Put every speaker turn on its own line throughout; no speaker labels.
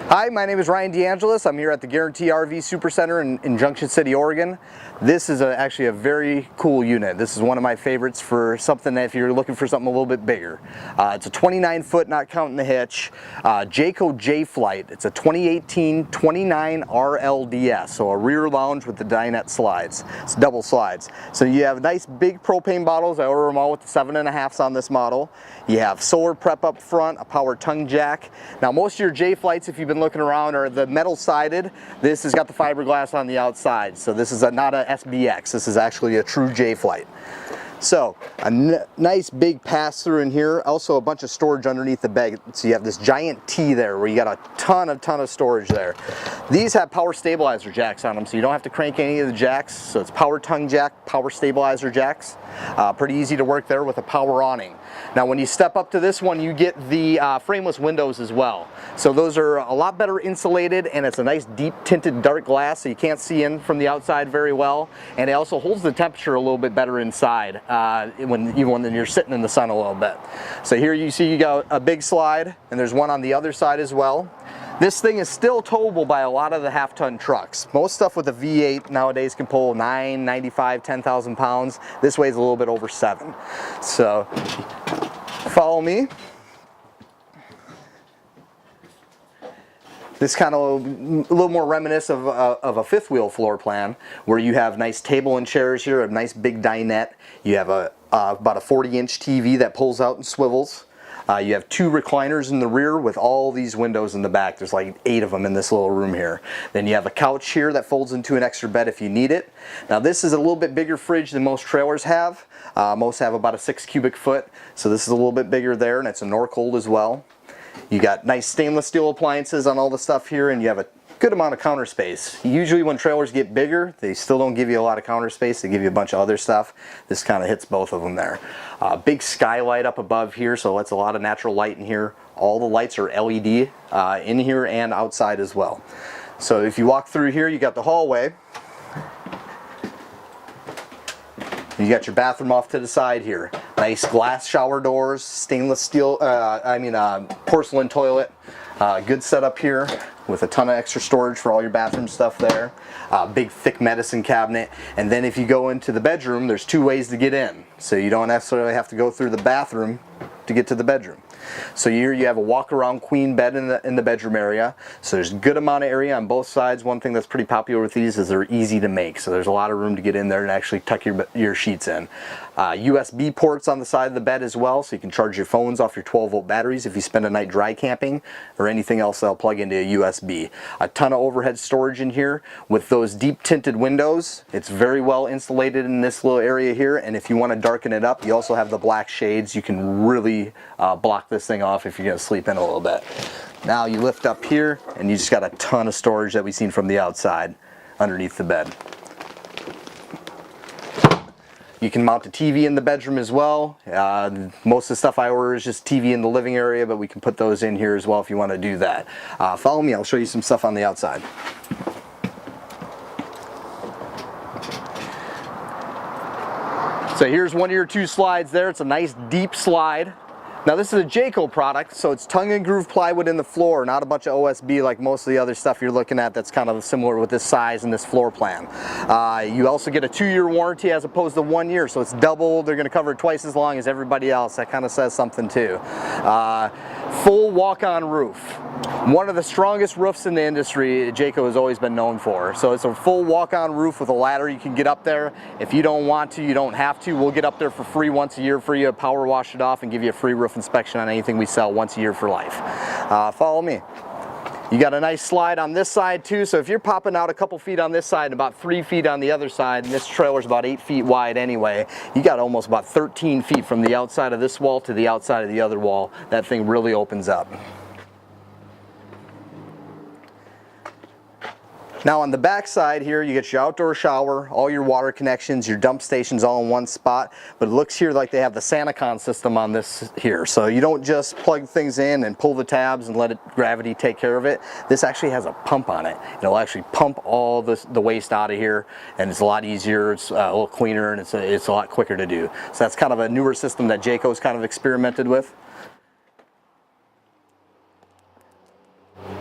Hi, my name is Ryan.DeAngelis. I'm here at the Guaranty RV Supercenter in Junction City, Oregon. This is actually a very cool unit. This is one of my favorites for something that if you're looking for something a little bit bigger. It's a 29-foot, not counting the hitch, Jayco J-Flight. It's a 2018 29 RLDS, so a rear lounge with the dinette slides. It's double slides. So you have nice big propane bottles. I order them all with the 7.5s on this model. You have solar prep up front, a power tongue jack. Now most of your J-Flights, if you've been looking around, are the metal sided. This has got the fiberglass on the outside, so this is not a SBX. This is actually a true J-Flight. So a nice big pass through in here. Also a bunch of storage underneath the bed. So you have this giant T there where you got a ton of storage there. These have power stabilizer jacks on them, so you don't have to crank any of the jacks. So it's power tongue jack, power stabilizer jacks. Pretty easy to work there with a power awning. Now when you step up to this one, you get the frameless windows as well. So those are a lot better insulated, and it's a nice deep tinted dark glass, so you can't see in from the outside very well. And it also holds the temperature a little bit better inside. Even when you're sitting in the sun a little bit. So here you see you got a big slide, and there's one on the other side as well. This thing is still towable by a lot of the half-ton trucks. Most stuff with a V8 nowadays can pull 9, 95, 10,000 pounds. This weighs a little bit over 7. So follow me. This kind of a little more reminiscent of a fifth wheel floor plan, where you have nice table and chairs here, a nice big dinette. You have about a 40-inch TV that pulls out and swivels. You have 2 recliners in the rear with all these windows in the back. There's like 8 of them in this little room here. Then you have a couch here that folds into an extra bed if you need it. Now this is a little bit bigger fridge than most trailers have. Most have about a 6 cubic foot, so this is a little bit bigger there, and it's a Norcold as well. You got nice stainless steel appliances on all the stuff here, and you have a good amount of counter space. Usually when trailers get bigger, they still don't give you a lot of counter space. They give you a bunch of other stuff. This kind of hits both of them there. Big skylight up above here, so that's a lot of natural light in here. All the lights are LED in here and outside as well. So if you walk through here, you got the hallway. You got your bathroom off to the side here. Nice glass shower doors, stainless steel, porcelain toilet. Good setup here with a ton of extra storage for all your bathroom stuff there. Big thick medicine cabinet. And then if you go into the bedroom, there's 2 ways to get in. So you don't necessarily have to go through the bathroom to get to the bedroom. So here you have a walk-around queen bed in the bedroom area. So there's a good amount of area on both sides. One thing that's pretty popular with these is they're easy to make. So there's a lot of room to get in there and actually tuck your sheets in. USB ports on the side of the bed as well, so you can charge your phones off your 12-volt batteries if you spend a night dry camping, or anything else that'll plug into a USB. A ton of overhead storage in here. With those deep tinted windows, it's very well insulated in this little area here, and if you want to darken it up, you also have the black shades. You can really block this thing off if you're going to sleep in a little bit. Now you lift up here, and you just got a ton of storage that we've seen from the outside underneath the bed. You can mount a TV in the bedroom as well. Most of the stuff I order is just TV in the living area, but we can put those in here as well if you want to do that. Follow me, I'll show you some stuff on the outside. So here's one of your 2 slides there. It's a nice deep slide. Now this is a Jayco product, so it's tongue and groove plywood in the floor, not a bunch of OSB like most of the other stuff you're looking at that's kind of similar with this size and this floor plan. You also get a 2-year warranty as opposed to 1 year, so it's double. They're going to cover twice as long as everybody else. That kind of says something too. Full walk-on roof. One of the strongest roofs in the industry Jayco has always been known for. So it's a full walk-on roof with a ladder. You can get up there. If you don't want to, you don't have to. We'll get up there for free once a year for you, power wash it off, and give you a free roof inspection on anything we sell once a year for life. Follow me. You got a nice slide on this side too, so if you're popping out a couple feet on this side and about 3 feet on the other side, and this trailer's about 8 feet wide anyway, you got almost about 13 feet from the outside of this wall to the outside of the other wall. That thing really opens up. Now on the back side here, you get your outdoor shower, all your water connections, your dump stations all in one spot. But it looks here like they have the SantaCon system on this here. So you don't just plug things in and pull the tabs and let gravity take care of it. This actually has a pump on it. It'll actually pump all the waste out of here, and it's a lot easier, it's a little cleaner, and it's a lot quicker to do. So that's kind of a newer system that Jayco's kind of experimented with.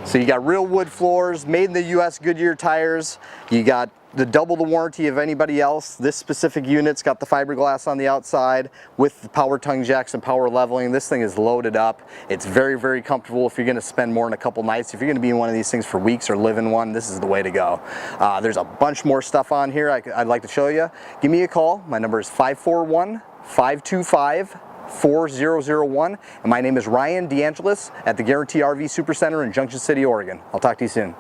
So you got real wood floors, made in the US Goodyear tires. You got double the warranty of anybody else. This specific unit's got the fiberglass on the outside with the power tongue jacks and power leveling. This thing is loaded up. It's very, very comfortable if you're going to spend more than a couple nights. If you're going to be in one of these things for weeks or live in one, this is the way to go. There's a bunch more stuff on here I'd like to show you. Give me a call. My number is 541-525-4001, and my name is Ryan.DeAngelis at the Guaranty RV Supercenter in Junction City, Oregon. I'll talk to you soon.